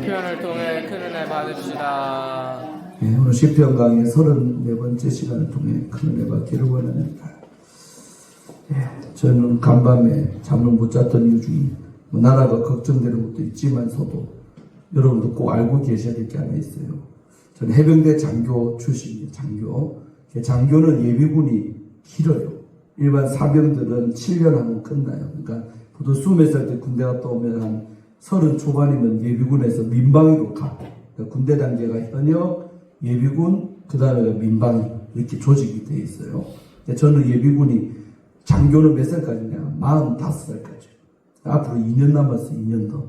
시편을 통해 큰 은혜 받읍시다. 네, 오늘 시편 강의 34번째 시간을 통해 큰 은혜 받기를 원합니다. 네, 저는 간밤에 잠을 못 잤던 이유 중에 나라가 걱정되는 것도 있지만서도 여러분도 꼭 알고 계셔야 될 게 하나 있어요. 저는 해병대 장교 출신이에요. 장교는 예비군이 길어요. 일반 사병들은 7년 하면 끝나요. 그러니까 보통 20살 때 군대 갔다 오면 한 30 초반이면 예비군에서 민방위로 가. 그러니까 군대 단계가 현역, 예비군, 그 다음에 민방위 이렇게 조직이 돼 있어요. 근데 저는 예비군이 장교는 몇 살까지냐? 45살까지. 앞으로 2년 남았어요. 2년 더.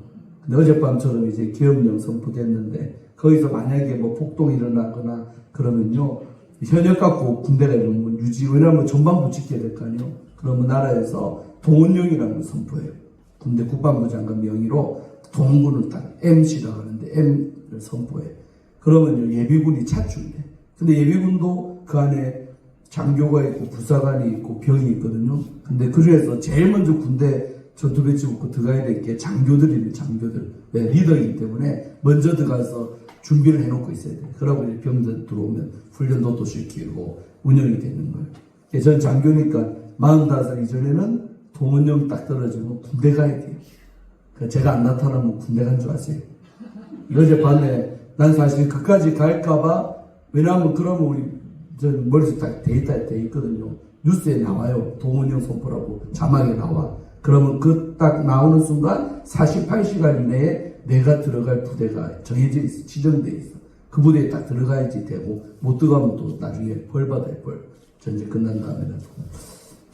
근데 어젯밤처럼 이제 계엄령 선포됐는데 거기서 만약에 뭐 폭동이 일어나거나 그러면요, 현역 갖고 군대가 이러면 유지, 왜냐하면 전방부 지켜야 될 거 아니에요. 그러면 나라에서 동원령이라는 걸 선포해요. 군대 국방부 장관 명의로 동원군을 딱 MC라고 하는데 M을 선포해. 그러면 예비군이 차출돼. 근데 예비군도 그 안에 장교가 있고 부사관이 있고 병이 있거든요. 근데 그 중에서 제일 먼저 군대 전투배치 붙고 들어가야 될 게 장교들이에요. 장교들. 왜? 리더이기 때문에 먼저 들어가서 준비를 해놓고 있어야 돼요. 그러고 이제 병들 들어오면 훈련도 시키고 운영이 되는 거예요. 전 장교니까 45살 이전에는 동원령 딱 떨어지면 군대 가야 돼요. 제가 안 나타나면 군대 간 줄 아세요? 어젯밤에 난 사실 그까지 갈까봐, 왜냐하면 그러면 우리 전 머릿속에 딱 데이터에 돼 있거든요. 뉴스에 나와요. 동원령 선포라고 자막에 나와. 그러면 그 딱 나오는 순간 48시간 이내에 내가 들어갈 부대가 정해져 있어. 지정돼 있어. 그 부대에 딱 들어가야지 되고, 못 들어가면 또 나중에 벌 받아요. 벌. 전쟁 끝난 다음에는.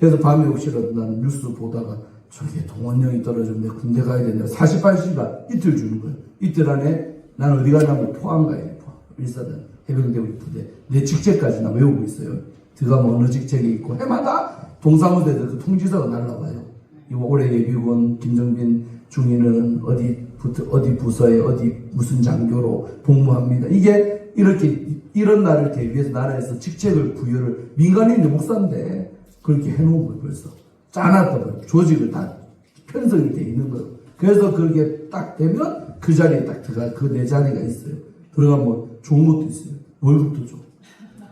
그래서 밤에 혹시라도 나는 뉴스 보다가 저게 동원령이 떨어지면 내 군대 가야 되는데 48시간 이틀 주는 거예요. 이틀 안에 나는 어디 가냐면 포항 가야 돼. 포항. 일사단 해병대 우리 부대. 내 직책까지 나 외우고 있어요. 들어가면 어느 직책이 있고 해마다 동사무대에서 그 통지서가 날라와요. 이거 올해 예비군 김정빈 중위는 어디 부서에 어디 무슨 장교로 복무합니다. 이게 이런 날을 대비해서 나라에서 직책을 부여를, 민간인이 목사인데 그렇게 해놓은 거예요. 벌써 짜놨다고요. 조직을 다 편성이 돼 있는 거예요. 그래서 그게 딱 되면 그 자리에 딱 들어가, 그 내 자리가 있어요. 들어가면 좋은 것도 있어요. 월급도 줘.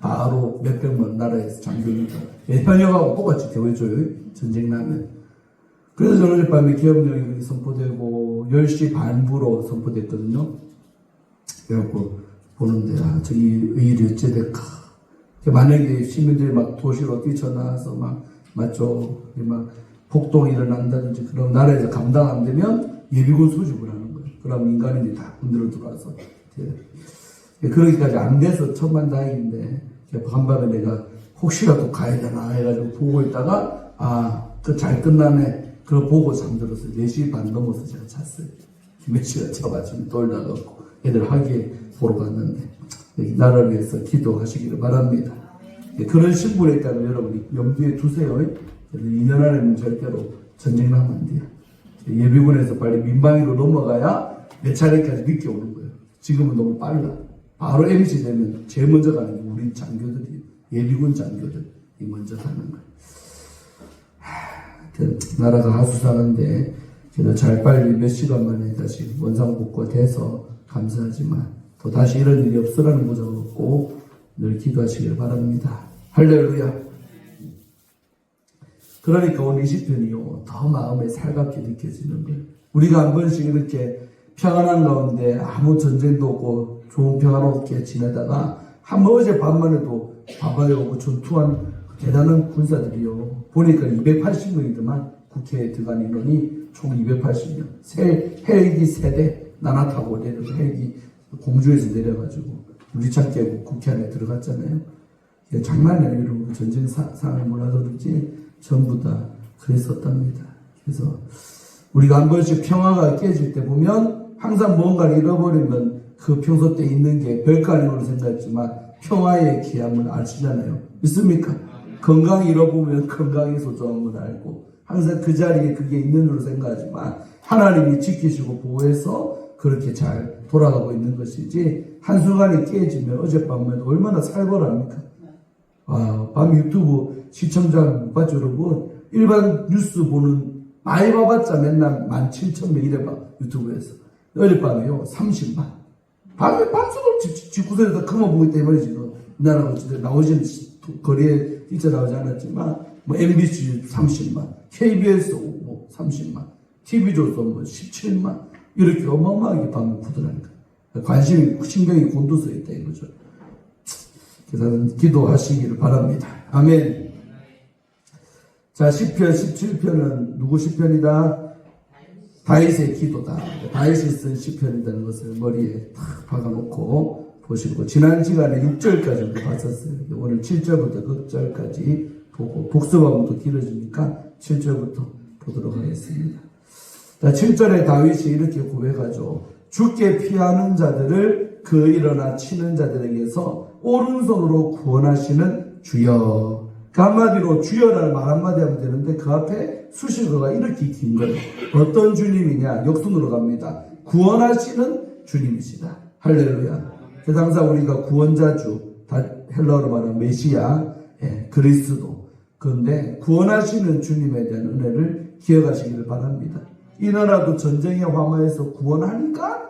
바로 몇백만 나라에서 장교니까 현역하고 똑같이 대우해줘요. 전쟁 나면. 그래서 저는 어젯밤에 계엄령이 선포되고 10시 반부로 선포됐거든요. 그래갖고 보는데 저기 왜 이리 어째 될까. 만약에 시민들이 막 도시로 뛰쳐나와서 맞죠, 막 폭동이 일어난다든지 그런 나라에서 감당 안 되면 예비군 수집을 하는 거예요. 그럼 민간인들이 다 군대로 들어와서 그러기까지 안 돼서 천만다행인데 한밤에 내가 혹시라도 가야 되나 해가지고 보고 있다가 그 잘 끝나네. 그걸 보고 잠들었어요. 4시 반 넘어서 제가 잤어요. 몇 시간 차가지고 돌다가 애들 학예 보러 갔는데 나라를 위해서 기도하시기를 바랍니다. 그런 신분에 있다면 여러분이 염두에 두세요. 2년 안에는 절대로 전쟁 나면 안 돼요. 예비군에서 빨리 민방위로 넘어가야 몇 차례까지 늦게 오는 거예요. 지금은 너무 빨라. 바로 MC 되면 제일 먼저 가는 게 우리 장교들이에요. 예비군 장교들이 먼저 가는 거예요. 나라가 하수상한데 그래도 잘 빨리 몇 시간 만에 다시 원상복구돼서 감사하지만 또 다시 이런 일이 없으라는 보장을 꼭 늘 기도하시길 바랍니다. 할렐루야. 그러니까 오늘 이 시편이요, 더 마음에 살갑게 느껴지는 거예요. 우리가 한 번씩 이렇게 평안한 가운데 아무 전쟁도 없고 좋은 평안롭게 지내다가 한번 어제 밤만 해도 봐봐요. 전투한 대단한 군사들이요. 보니까 280명이더만 국회에 들어간 인원이 총 280명. 헬기 세대 나나 타고 내려서 헬기 공주에서 내려가지고 유리창 깨고 국회 안에 들어갔잖아요. 장난이 아니고 전쟁 상황을 몰라서든지 전부 다 그랬었답니다. 그래서 우리가 한 번씩 평화가 깨질 때 보면 항상 뭔가를 잃어버리면 그 평소 때 있는 게 별거 아닌 걸로 생각했지만 평화의 귀함을 아시잖아요. 믿습니까? 건강 잃어보면 건강이 소중한 걸 알고 항상 그 자리에 그게 있는 줄로 생각하지만 하나님이 지키시고 보호해서 그렇게 잘 돌아가고 있는 것이지 한순간에 깨지면 어젯밤에도 얼마나 살벌합니까? 밤 유튜브 시청자 못 봤죠 여러분? 일반 뉴스 보는 많이 봐봤자 맨날 17,000명 이래 봐 유튜브에서. 어젯밤에요 30만. 밤새도록 집구석에다 그만 보기 때문에 지금 나라가 나오지는 거리에 뛰쳐나오지 않았지만 뭐 MBC 30만, KBS 뭐 30만, TV조선 뭐 17만 이렇게 어마어마하게 방을 부더라니까. 관심이 신경이 곤두서 있다 이거죠. 그래서 기도하시기를 바랍니다. 아멘. 자, 시편 17편은 누구 시편이다? 다윗의 기도다. 다윗이 쓴 시편이라는 것을 머리에 탁 박아놓고 보시고, 지난 시간에 6절까지 봤었어요. 오늘 7절부터 끝절까지 보고, 복습하면 또 길어지니까 7절부터 보도록 하겠습니다. 자, 7절에 다윗이 이렇게 고백하죠. 주께 피하는 자들을 그 일어나 치는 자들에게서 오른손으로 구원하시는 주여. 그 한마디로 주여라는 말 한마디 하면 되는데 그 앞에 수식어가 이렇게 긴 거예요. 어떤 주님이냐? 역순으로 갑니다. 구원하시는 주님이시다. 할렐루야. 그래서 항상 우리가 구원자주, 헬라어로 말하면 메시아, 그리스도. 그런데 구원하시는 주님에 대한 은혜를 기억하시기를 바랍니다. 이 나라도 전쟁의 화마에서 구원하니까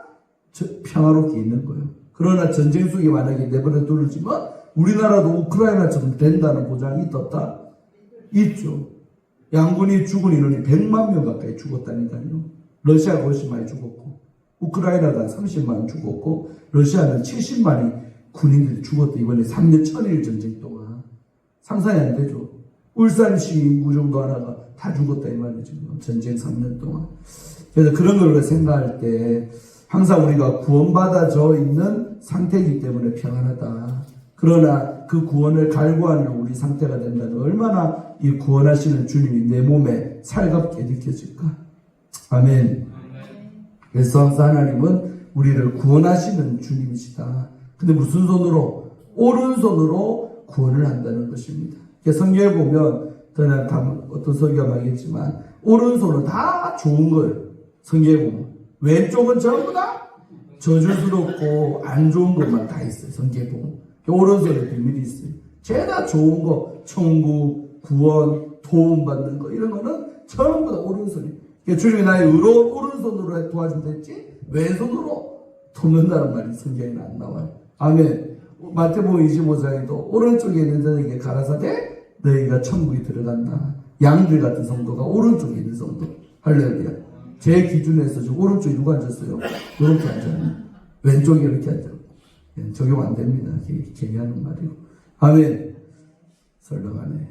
평화롭게 있는 거예요. 그러나 전쟁 속에 만약에 내버려 두르지만 우리나라도 우크라이나처럼 된다는 보장이 있었다? 있죠. 양군이 죽은 인원이 100만 명 가까이 죽었다니까요. 러시아가 훨씬 많이 죽었고 우크라이나가 30만 죽었고 러시아는 70만이 군인들이 죽었다. 이번에 3년 천일 전쟁 동안. 상상이 안 되죠. 울산시 인구 정도 하나가 다 죽었다 이 말이죠. 전쟁 3년 동안. 그래서 그런 걸 생각할 때 항상 우리가 구원받아져 있는 상태이기 때문에 평안하다. 그러나 그 구원을 갈구하는 우리 상태가 된다면 얼마나 이 구원하시는 주님이 내 몸에 살갑게 느껴질까? 아멘. 그래서 항상 하나님은 우리를 구원하시는 주님이시다. 근데 무슨 손으로? 오른손으로 구원을 한다는 것입니다. 성경에 보면 어떤 설교가 말했지만 오른손은 다 좋은 거예요. 성경에 보면 왼쪽은 전부 다 저주스럽고 안 좋은 것만 다 있어요. 성경에 보면 오른손에 비밀이 있어요. 죄다 좋은 거, 천국, 구원, 도움 받는 거 이런 거는 전부 다 오른손이. 주님이 나의 의로운 오른손으로 도와준다 했지 왼손으로 돕는다는 말이 성경에는 안 나와요. 아멘. 마태복음 25장에도 오른쪽에 있는 자에게 가라사대 너희가 천국에 들어간다. 양들 같은 성도가 오른쪽에 있는 성도. 할렐루야. 제 기준에서 지금 오른쪽에 누가 앉았어요? 이렇게 앉아요. 왼쪽에 이렇게 앉아요. 적용 안 됩니다. 괜히 하는 말이고. 아멘. 설렁하네.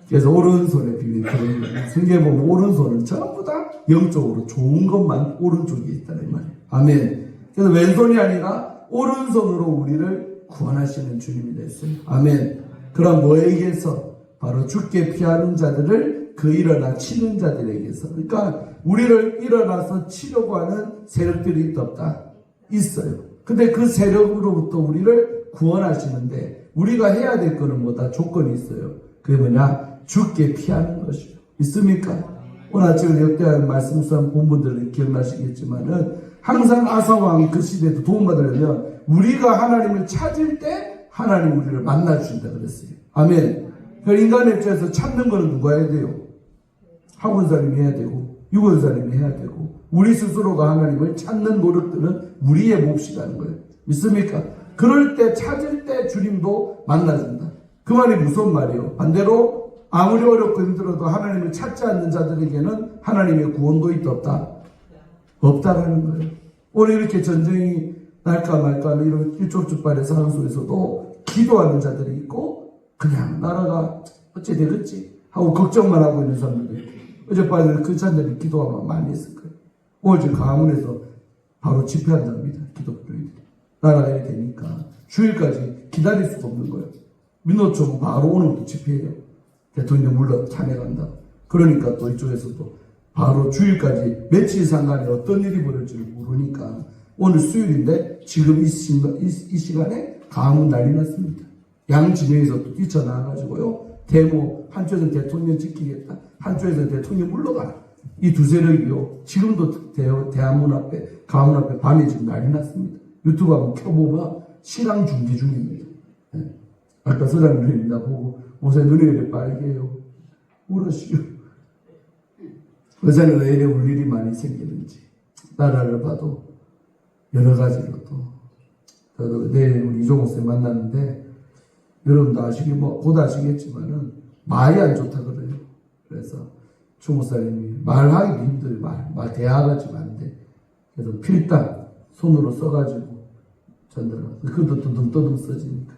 그래서 오른손에 비밀 그런 거예요. 성경에 보면 오른손은 전부 다 영적으로 좋은 것만 오른쪽에 있다는 말이에요. 아멘. 그래서 왼손이 아니라 오른손으로 우리를 구원하시는 주님이 됐어요. 아멘. 그럼 뭐에게서? 바로 죽게 피하는 자들을 그 일어나 치는 자들에게서. 그러니까 우리를 일어나서 치려고 하는 세력들이 있다. 있어요. 근데 그 세력으로부터 우리를 구원하시는데 우리가 해야 될 거는 뭐다? 조건이 있어요. 그게 뭐냐? 죽게 피하는 것이요. 있습니까? 오늘 아침에 역대한 말씀 수한 본분들은 기억나시겠지만은 항상 아사왕이 그 시대에도 도움받으려면 우리가 하나님을 찾을 때 하나님 우리를 만나주신다 그랬어요. 아멘. 인간의 입장에서 찾는 거는 누가 해야 돼요? 학원사님이 해야 되고 유언사님이 해야 되고 우리 스스로가 하나님을 찾는 노력들은 우리의 몫이라는 하는 거예요. 믿습니까? 그럴 때 찾을 때 주님도 만나준다. 그 말이 무슨 말이에요? 반대로 아무리 어렵고 힘들어도 하나님을 찾지 않는 자들에게는 하나님의 구원도 있다 없다라는 거예요. 오늘 이렇게 전쟁이 날까 말까 이런 일촉즉발의 상황 속에서도 기도하는 자들이 있고 그냥 나라가 어째 되겠지 하고 걱정만 하고 있는 사람들도 있고 어젯밤에 크리스찬들이 기도하면 많이 했을 거예요. 오늘 지금 강원에서 바로 집회한답니다. 기독교인들이. 나라가 이렇게 되니까 주일까지 기다릴 수가 없는 거예요. 민노총 바로 오늘부터 집회해요. 대통령 물러 찬양한다. 그러니까 또 이쪽에서도 바로 주일까지 며칠 상간에 어떤 일이 벌어질지 모르니까 오늘 수요일인데 지금 이 시간에 강원 난리 났습니다. 양 진영에서 또 뛰쳐나와가지고요. 데모 한쪽에서는 대통령 지키겠다. 한쪽에서는 대통령 물러가라. 이 두 세력이요. 지금도 대한문 앞에 강원 앞에 밤에 지금 난리 났습니다. 유튜브 한번 켜보면 실황 중계 중입니다. 네. 아까 서장님이 나 보고 옷에 눈이 왜 빨개요? 울으시오. 요새는 왜 이래 울 일이 많이 생기는지 나라를 봐도 여러 가지로 또 내일 우리 이종호 쌤 만났는데 여러분도 곧 아시겠지만은 말이 안 좋다 그래요. 그래서 주목사님이 말하기도 힘들어요. 말 대화가지고 안 돼. 그래서 필당 손으로 써가지고 전달하고 그것도 듬떠듬 써지니까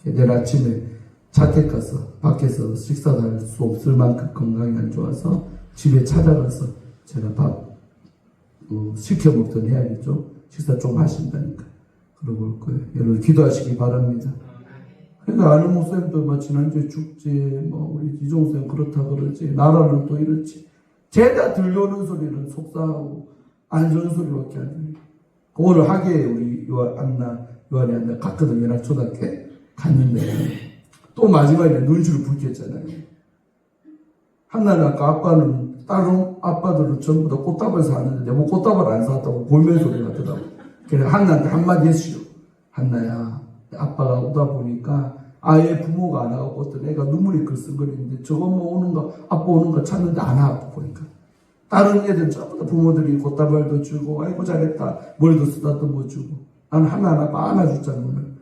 내일 아침에 자택 가서 밖에서 식사도 할 수 없을 만큼 건강이 안 좋아서 집에 찾아가서 제가 밥 시켜 먹던 해야겠죠. 식사 좀 하신다니까. 그러고 올 거예요. 여러분 기도하시기 바랍니다. 그러니까 아는 목사님도 지난주에 죽지, 우리 이종쌤 그렇다 그러지, 나라는 또 이렇지. 죄다 들려오는 소리는 속상하고 안 좋은 소리밖에 안 들려요. 오늘 하계에 우리 요한이 한다 갔거든. 연합초등학교에 갔는데 또 마지막에 눈치를 붉혔잖아요. 한나는 아까 아빠는 다른 아빠들은 전부 다 꽃다발 사는데 내가 꽃다발 안 사왔다고 골면 소리가 나더라고. 그래서 한나한테 한마디 했어요. 한나야, 아빠가 오다 보니까 아예 부모가 안 와갖고 어떤 애가 눈물이 글썽거리는데 저거 오는가 아빠 오는가 찾는데 안 와. 보니까 다른 애들 전부 다 부모들이 꽃다발도 주고 아이고 잘했다 머리도 쓰다듬어 주고 난 하나하나 안아줬잖아 오늘.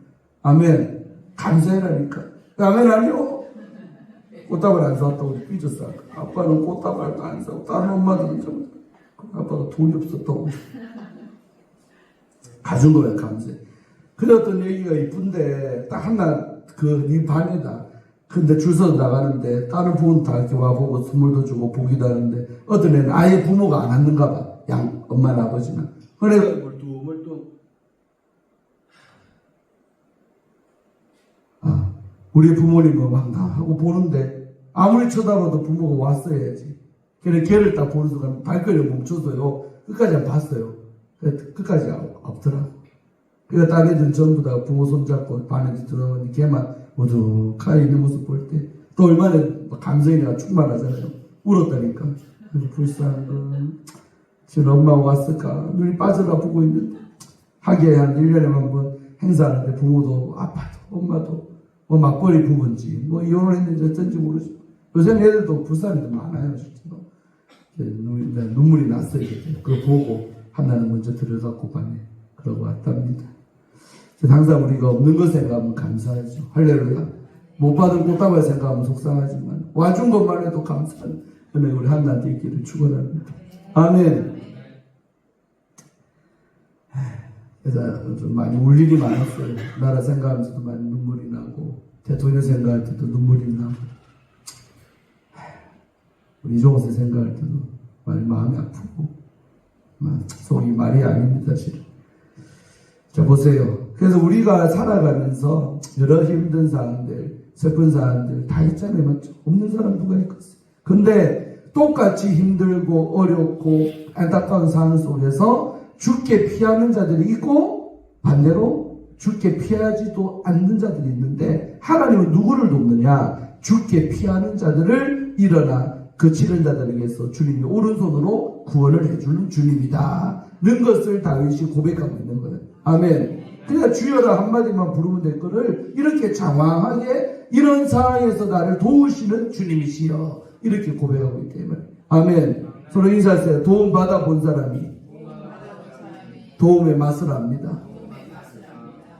아멘. 감사해라니까. 아멘 아니요? 꽃다발 안 사왔다고 삐졌어. 아빠는 꽃다발도 안 사고 다른 엄마들은 좀 아빠가 돈이 없었다고 가진 거야. 감사해. 그래 어떤 얘기가 이쁜데 딱 하나 네 반이다. 근데 줄 서서 나가는데 다른 부모는 다 이렇게 와보고 선물도 주고 보기도 하는데 어떤 애는 아예 부모가 안 왔는가 봐. 엄마나 아버지나. 그래 멀뚱 우리 부모님은 막 나 하고 보는데 아무리 쳐다봐도 부모가 왔어야지. 그래 걔를 딱 보는 순간 발걸음이 멈춰서요. 끝까지 안 봤어요. 끝까지 없더라고. 그러니까 딴 애들은 전부 다 부모 손잡고 반에 들어오니 걔만 모두가에 있는 모습 볼 때 또 얼마나 감성이 내가 충만하잖아요. 울었다니까. 그래서 불쌍한 거. 지금 엄마가 왔을까? 눈이 빠져가 보고 있는데 하기에 한 1년에 한 번 행사하는데 부모도 아빠도 엄마도 맞벌이 부부인지 이혼을 했는지 어쩐지 모르지. 요새는 애들도 불쌍한 애들 많아요. 진짜. 눈물이 났어요. 그거 보고 하나는 먼저 들어갔고 반에 그러고 왔답니다. 항상 우리가 없는 것 생각하면 감사하죠. 할렐루야. 못 받은 꽃다발 생각하면 속상하지만 와준 것만 해도 감사한 은혜 우리 한나한테 있기를 축원합니다. 아멘. 그래서 좀 많이 울 일이 많았어요. 나라 생각하면서도 많이 눈물이 나고 대통령 생각할 때도 눈물이 나고 우리 이종호세 생각할 때도 많이 마음이 아프고 속이 말이 아닙니다. 실은. 자 보세요. 그래서 우리가 살아가면서 여러 힘든 사람들, 슬픈 사람들 다 있잖아요. 맞죠? 없는 사람 누가 있겠어요. 근데 똑같이 힘들고 어렵고 안타까운 상황 속에서 죽게 피하는 자들이 있고 반대로 죽게 피하지도 않는 자들이 있는데 하나님은 누구를 돕느냐? 죽게 피하는 자들을 일어나 그치는 자들에게서 주님이 오른손으로 구원을 해주는 주님이다. 는 것을 다윗이 고백하고 있는 거예요. 아멘. 그냥 주여라 한마디만 부르면 될 거를 이렇게 장황하게 이런 상황에서 나를 도우시는 주님이시여 이렇게 고백하고 있기 때문에 아멘. 서로 인사하세요. 도움 받아 본 사람이 도움의 맛을 압니다.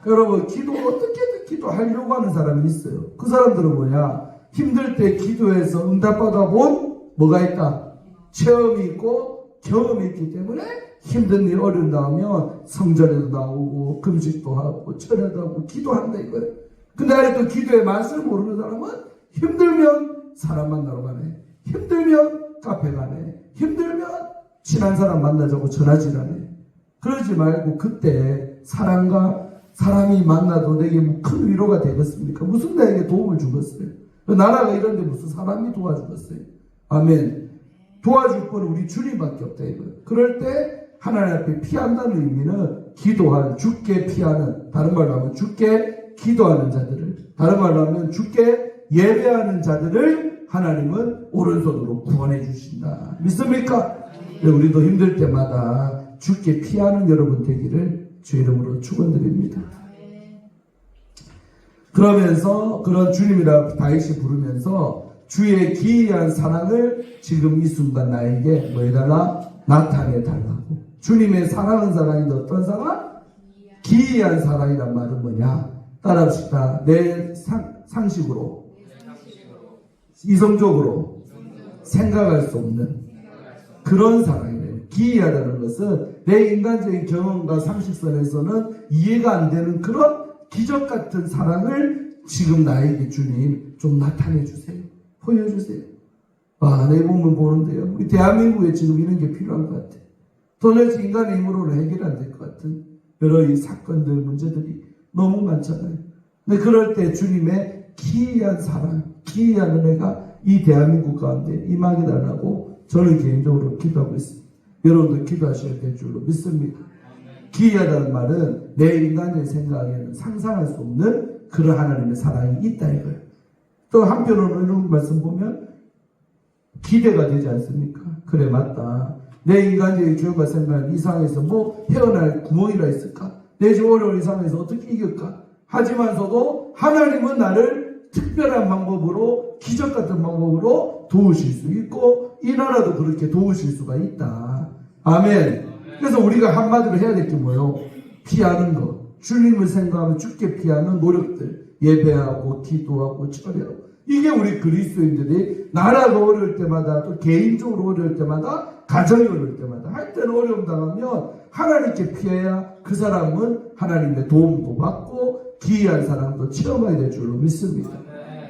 여러분 기도 어떻게든 기도하려고 하는 사람이 있어요. 그 사람들은 뭐냐? 힘들 때 기도해서 응답받아 본 뭐가 있다? 체험이 있고 경험이 있기 때문에 힘든 일 어려움 나오면 성전에도 나오고 금식도 하고 철야도 하고 기도한다 이거예요. 근데 아직도 기도의 맛을 모르는 사람은 힘들면 사람 만나러 가네, 힘들면 카페 가네, 힘들면 친한 사람 만나자고 전화질하네. 그러지 말고 그때 사람이 만나도 내게 뭐 큰 위로가 되겠습니까? 무슨 나에게 도움을 주겠어요? 나라가 이런데 무슨 사람이 도와주겠어요? 아멘. 도와줄 건 우리 주님밖에 없다 이거예요. 그럴 때 하나님 앞에 피한다는 의미는 기도하는, 죽게 피하는, 다른 말로 하면 죽게 기도하는 자들을, 다른 말로 하면 죽게 예배하는 자들을 하나님은 오른손으로 구원해 주신다. 믿습니까? 우리도 힘들 때마다 죽게 피하는 여러분 되기를 주 이름으로 축원드립니다. 그러면서 그런 주님이라 다윗이 부르면서 주의 기이한 사랑을 지금 이 순간 나에게 뭐 해달라? 나타내달라고. 주님의 사랑은 사랑인데 어떤 사랑? 기이한 사랑이란 말은 뭐냐? 따라합시다. 내 상식으로, 이성적으로 생각할 수 없는 그런 사랑이래요. 기이하다는 것은 내 인간적인 경험과 상식선에서는 이해가 안 되는 그런 기적 같은 사랑을 지금 나에게 주님 좀 나타내 주세요. 보여주세요. 내 몸을 보는데요. 우리 대한민국에 지금 이런 게 필요한 것 같아요. 도대체 인간의 힘으로는 해결 안 될 것 같은 여러 이 사건들, 문제들이 너무 많잖아요. 근데 그럴 때 주님의 기이한 사랑, 기이한 은혜가 이 대한민국 가운데 임하게 달라고 저는 개인적으로 기도하고 있습니다. 여러분도 기도하셔야 될 줄로 믿습니다. 기이하다는 말은 내 인간의 생각에는 상상할 수 없는 그런 하나님의 사랑이 있다 이거예요. 또 한편으로는 이런 말씀 보면 기대가 되지 않습니까? 그래 맞다. 내 인간적인 기억과 생각은 이 상황에서 뭐 헤어날 구멍이라 있을까? 내 지금 어려운 이 상황에서 어떻게 이길까? 하지만서도 하나님은 나를 특별한 방법으로 기적 같은 방법으로 도우실 수 있고 이 나라도 그렇게 도우실 수가 있다. 아멘. 그래서 우리가 한마디로 해야 될 게 뭐예요? 피하는 거. 주님을 생각하면 죽게 피하는 노력들. 예배하고 기도하고 절하고. 이게 우리 그리스도인들이 나라가 어려울 때마다 또 개인적으로 어려울 때마다 가정이 어려울 때마다 할 때는 어려움 당하면 하나님께 피해야 그 사람은 하나님의 도움도 받고 기이한 사랑도 체험하게 될 줄로 믿습니다.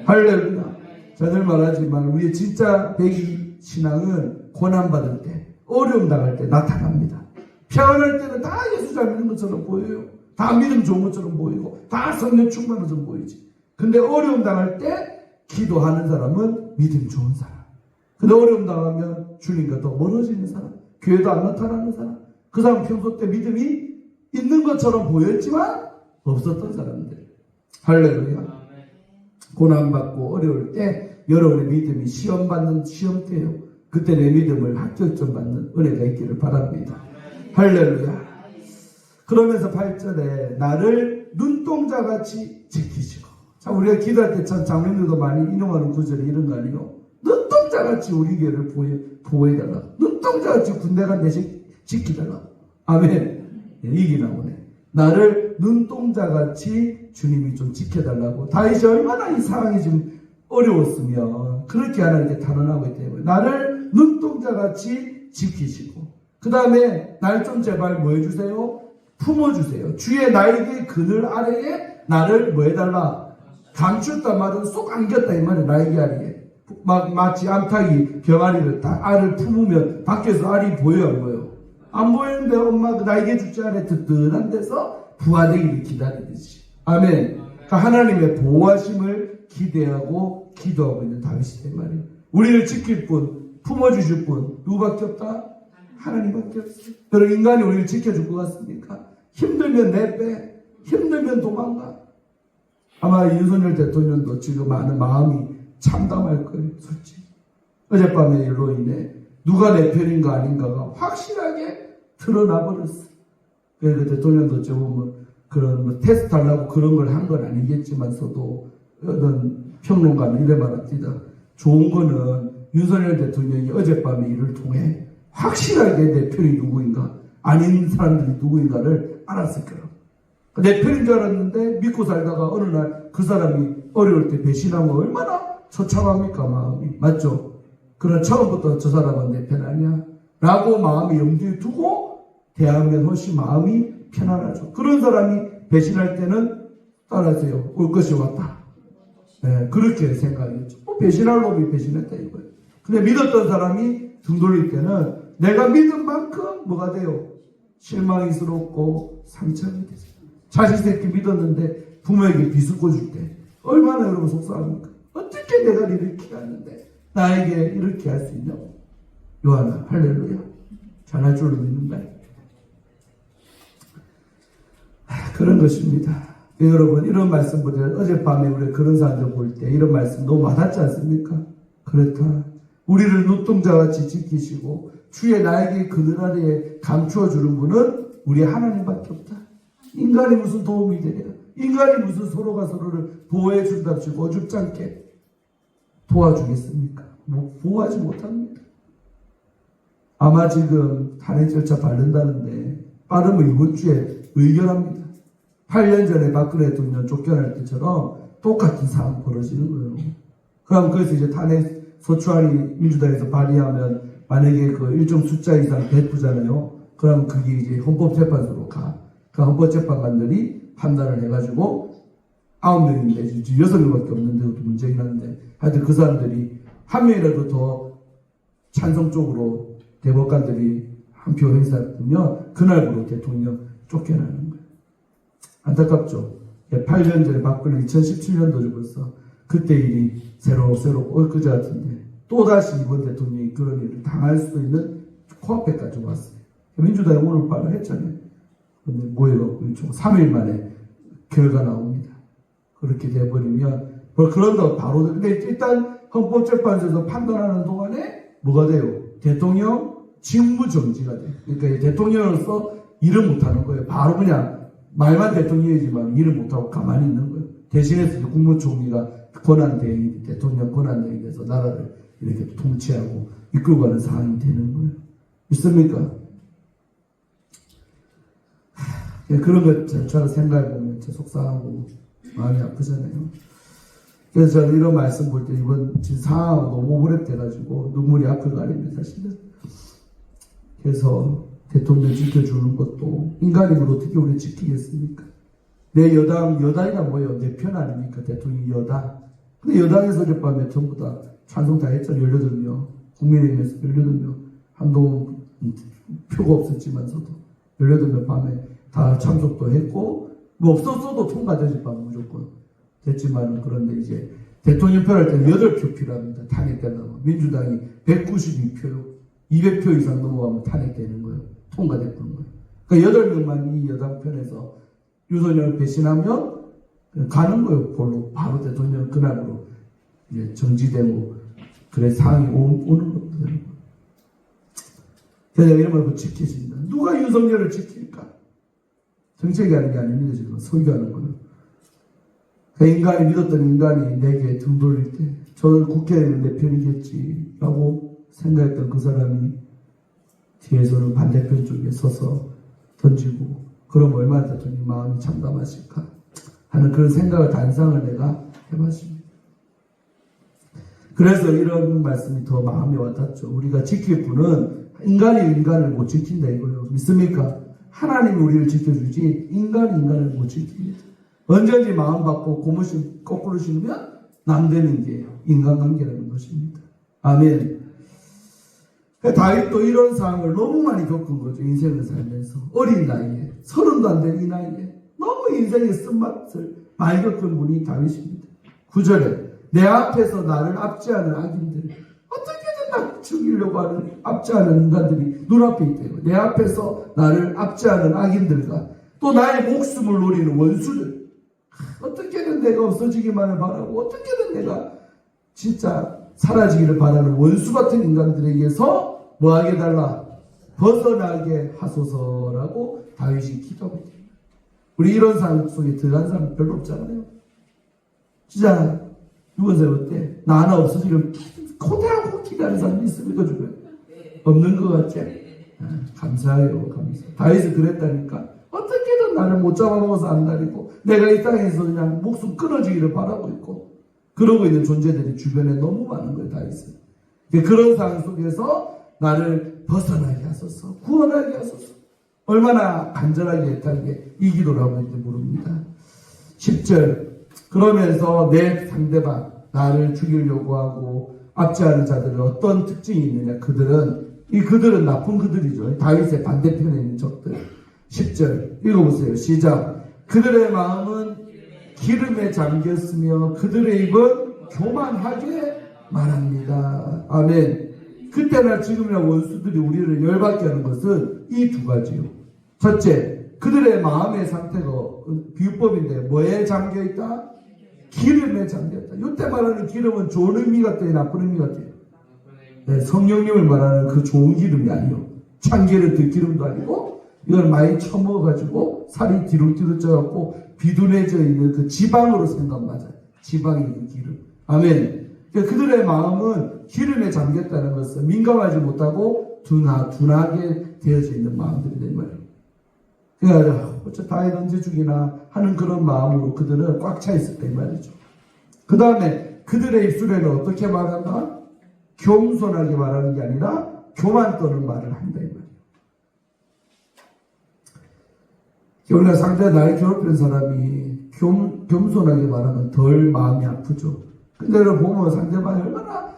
할렐루야. 제가 늘 말하지만 우리의 진짜 배기 신앙은 고난받을 때 어려움 당할 때 나타납니다. 평안할 때는 다 예수 잘 믿는 것처럼 보여요. 다 믿음 좋은 것처럼 보이고 다 성령 충만한 것처럼 보이지. 근데 어려움 당할 때 기도하는 사람은 믿음 좋은 사람. 근데 어려움 당하면 주님과 더 멀어지는 사람, 교회도 안 나타나는 사람, 그 사람 평소 때 믿음이 있는 것처럼 보였지만 없었던 사람들. 할렐루야. 고난받고 어려울 때 여러분의 믿음이 시험받는 시험대요. 그때 내 믿음을 합격점 받는 은혜가 있기를 바랍니다. 할렐루야. 그러면서 8절에 나를 눈동자같이 지키시고. 자, 우리가 기도할 때 참 장로님들도 많이 인용하는 구절이 이런 거 아니에요? 눈동자같이 우리 교회를 보호해달라고. 눈동자같이 군대가 내식 지키달라고. 아멘. 이게 나오네. 나를 눈동자같이 주님이 좀 지켜달라고. 다윗이 얼마나 이 상황이 좀 어려웠으면 그렇게 하나님께 단언하고 있기 때문에 나를 눈동자같이 지키시고 그 다음에 날 좀 제발 뭐 해주세요? 품어주세요. 주의 날개 그늘 아래에 나를 뭐 해달라? 감췄단 말은 쏙 안겼다 이 말이에요. 날개 아래에. 마치 암탉이 병아리를 딱 알을 품으면 밖에서 알이 보여요 안 보여요? 안 보이는데 엄마 그 날개 죽지 아래 든든한 데서 부화되기를 기다리듯이. 아멘. 그러니까 하나님의 보호하심을 기대하고 기도하고 있는 다윗이 된 말이에요. 우리를 지킬 분, 품어주실 분 누구밖에 없다? 하나님밖에 없어요. 여러분 인간이 우리를 지켜줄 것 같습니까? 힘들면 내빼, 힘들면 도망가. 아마 윤석열 대통령도 지금 많은 마음이 참담할 거예요. 솔직히. 어젯밤의 일로 인해 누가 내 편인가 아닌가가 확실하게 드러나 버렸어요. 그 대통령도 좀 그런 뭐 테스트 하려고 그런 걸 한 건 아니겠지만서도 어떤 평론가는 이래 말합니다. 좋은 거는 윤석열 대통령이 어젯밤의 일을 통해 확실하게 내 편이 누구인가 아닌 사람들이 누구인가를 알았을 거라고. 내 편인 줄 알았는데 믿고 살다가 어느 날 그 사람이 어려울 때 배신하면 얼마나 처참합니까 마음이. 맞죠? 그러나 처음부터 저 사람은 내 편 아니야 라고 마음이 염두에 두고 대하면 훨씬 마음이 편안하죠. 그런 사람이 배신할 때는 따라하세요. 올 것이 왔다. 네, 그렇게 생각했죠. 배신할 놈이 배신했다 이거예요. 근데 믿었던 사람이 등 돌릴 때는 내가 믿은 만큼 뭐가 돼요? 실망스럽고 상처가 되죠. 자식 새끼 믿었는데 부모에게 비수고 줄 때 얼마나 여러분 속상합니까? 어떻게 내가 이렇게 하는데 나에게 이렇게 할 수 있냐고. 요한아 할렐루야. 잘할 줄로 믿는다. 그런 것입니다. 여러분 이런 말씀보다 어젯밤에 우리 그런 사람들 볼 때 이런 말씀 너무 와닿지 않습니까? 그렇다. 우리를 눈동자같이 지키시고 주의 나에게 그늘 아래에 감추어 주는 분은 우리 하나님밖에 없다. 인간이 무슨 도움이 되냐? 인간이 무슨 서로가 서로를 보호해 준답시고 어줍지 않게 도와주겠습니까? 보호하지 못합니다. 아마 지금 탄핵 절차 밟는다는데 빠르면 이번 주에 의결합니다. 8년 전에 박근혜 대통령 쫓겨날 때처럼 똑같은 상황 벌어지는 거예요. 그럼 그래서 이제 탄핵 소추안이 민주당에서 발의하면 만약에 그 일정 숫자 이상 배부잖아요. 그럼 그게 이제 헌법재판소로 가. 그 헌법재판관들이 판단을 해가지고 9명인데 지금 6명밖에 없는데 그것도 문제긴 한데 하여튼 그 사람들이 한 명이라도 더 찬성 쪽으로 대법관들이 한 표 행사하면 그날부로 대통령 쫓겨나는 거예요. 안타깝죠. 8년 전에 박근혜 2017년도죠 벌써. 그때 일이 새로 엊그제 같은데 또다시 이번 대통령이 그런 일을 당할 수도 있는 코앞에까지 왔어요. 민주당이 오늘 발언했잖아요. 근데 모여갖고 3일 만에 결과 나옵니다. 그렇게 돼버리면 그런다고 바로 근데 일단 헌법재판소에서 판단하는 동안에 뭐가 돼요? 대통령 직무정지가 돼요. 그러니까 대통령으로서 일을 못하는 거예요. 바로 그냥 말만 대통령이지만 일을 못하고 가만히 있는 거예요. 대신해서 국무총리가 권한대행이 대통령 권한대행이 돼서 나라를 이렇게 통치하고 이끌고 가는 상황이 되는 거예요. 있습니까? 그런 것 저는 생각해보면 제 속상하고 마음이 아프잖아요. 그래서 저는 이런 말씀 볼 때 이번 지금 상황하고 너무 오래돼가지고 눈물이 앞을 가립니다, 사실은. 그래서 대통령 지켜주는 것도 인간이면 어떻게 우리 지키겠습니까? 내 여당이란 뭐예요? 내 편 아닙니까? 대통령 여당. 근데 여당에서 어젯밤에 전부 다 찬성 다 했잖아요. 18명. 국민의힘에서 18명. 한동훈 표가 없었지만서도 18명 밤에 다 참석도 했고 뭐 없었어도 통과되지 밤 무조건 됐지만 그런데 이제 대통령 표를 할 때는 8표 필요합니다. 탄핵되려면. 민주당이 192표요. 200표 이상 넘어가면 탄핵되는 거예요. 통과되는 거예요. 그러니까 8명만 이 여당 편에서 윤석열을 배신하면 가는 거예요. 바로 대통령 그날로 이제 정지되고 그래 상황이 오는 겁니다. 그래서 이런 걸 지키신다. 누가 윤석열을 지킬까? 정책이 하는 게 아닙니다. 지금 설교하는 거예요. 그 인간이 믿었던 인간이 내게 등 돌릴 때 저는 국회에는 내 편이겠지 라고 생각했던 그 사람이 뒤에서는 반대편 쪽에 서서 던지고 그럼 얼마나 대통령 마음이 참담하실까 하는 그런 생각을 단상을 내가 해봤습니다. 그래서 이런 말씀이 더 마음에 와닿죠. 우리가 지킬 분은 인간이 인간을 못 지킨다 이거예요. 믿습니까? 하나님이 우리를 지켜주지 인간이 인간을 못 지킵니다. 언제든지 마음 받고 고무신 거꾸로 신으면 남 되는 게 인간관계라는 것입니다. 아멘. 다윗도 이런 상황을 너무 많이 겪은 거죠. 인생을 살면서. 어린 나이에 30도 안 된 이 나이에 너무 인생의 쓴맛을 많이 겪은 분이 다윗입니다. 9절에 내 앞에서 나를 압제하는 악인들 어떻게든 나 죽이려고 하는 압제하는 인간들이 눈앞에 있대요. 내 앞에서 나를 압제하는 악인들과 또 나의 목숨을 노리는 원수들 어떻게든 내가 없어지기만을 바라고 어떻게든 내가 진짜 사라지기를 바라는 원수 같은 인간들에게서 뭐하게 해달라? 벗어나게 하소서라고 다윗이 기도하고 있습니다. 우리 이런 삶 속에 들어간 사람 별로 없잖아요. 진짜 누구세요? 어때? 나 하나 없어지면 고대하고 기다리는 사람이 있습니까? 주변에? 없는 것 같지? 감사해요. 감사. 다윗이 그랬다니까. 어떻게든 나를 못 잡아먹어서 안 다리고 내가 이 땅에서 그냥 목숨 끊어지기를 바라고 있고 그러고 있는 존재들이 주변에 너무 많은 거예요. 다윗은. 그런 상황 속에서 나를 벗어나게 하소서 구원하게 하소서 얼마나 간절하게 애타게 이 기도를 하고 있는지 모릅니다. 10절 그러면서 내 상대방 나를 죽이려고 하고 압제하는 자들은 어떤 특징이 있느냐 그들은 나쁜 그들이죠. 다윗의 반대편에 있는 적들. 10절 읽어보세요. 시작. 그들의 마음은 기름에 잠겼으며 그들의 입은 교만하게 말합니다. 아멘. 그때나 지금이나 원수들이 우리를 열받게 하는 것은 이 두 가지요. 첫째, 그들의 마음의 상태가 비유법인데 뭐에 잠겨있다? 기름에 잠겼다. 이때 말하는 기름은 좋은 의미 같아요? 나쁜 의미 같아요? 네, 성령님을 말하는 그 좋은 기름이 아니요. 참기름 들기름도 아니고 이걸 많이 처먹어가지고 살이 뒤룩뒤룩 쪄갖고 비둔해져 있는 그 지방으로 생각 맞아요. 지방이 그 기름. 아멘. 그러니까 그들의 마음은 기름에 잠겼다는 것은 민감하지 못하고 둔하게 되어져 있는 마음들이 된 말이에요. 그러니까 어째 다윗 언제 죽이나 하는 그런 마음으로 그들은 꽉 차 있었다 이 말이죠. 그 다음에 그들의 입술에는 어떻게 말한다? 겸손하게 말하는 게 아니라 교만 떠는 말을 한다 이 말이에요. 원래 상대가 나를 괴롭히는 사람이 겸손하게 말하면 덜 마음이 아프죠. 근데 여러분 보면 상대방이 얼마나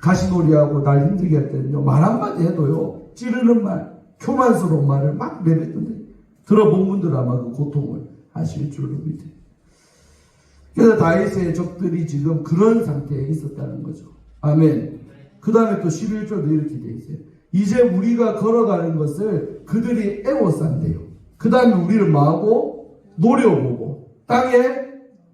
가시놀이하고 날 힘들게 할 때는요, 말 한마디 해도요, 찌르는 말, 교만스러운 말을 막 내뱉던데, 들어본 분들 아마 그 고통을 아실 줄로 믿어요. 그래서 다윗의 적들이 지금 그런 상태에 있었다는 거죠. 아멘. 그 다음에 또 11절도 이렇게 돼 있어요. 이제 우리가 걸어가는 것을 그들이 애워싼대요. 그 다음에 우리를 마하고 노려보고 땅에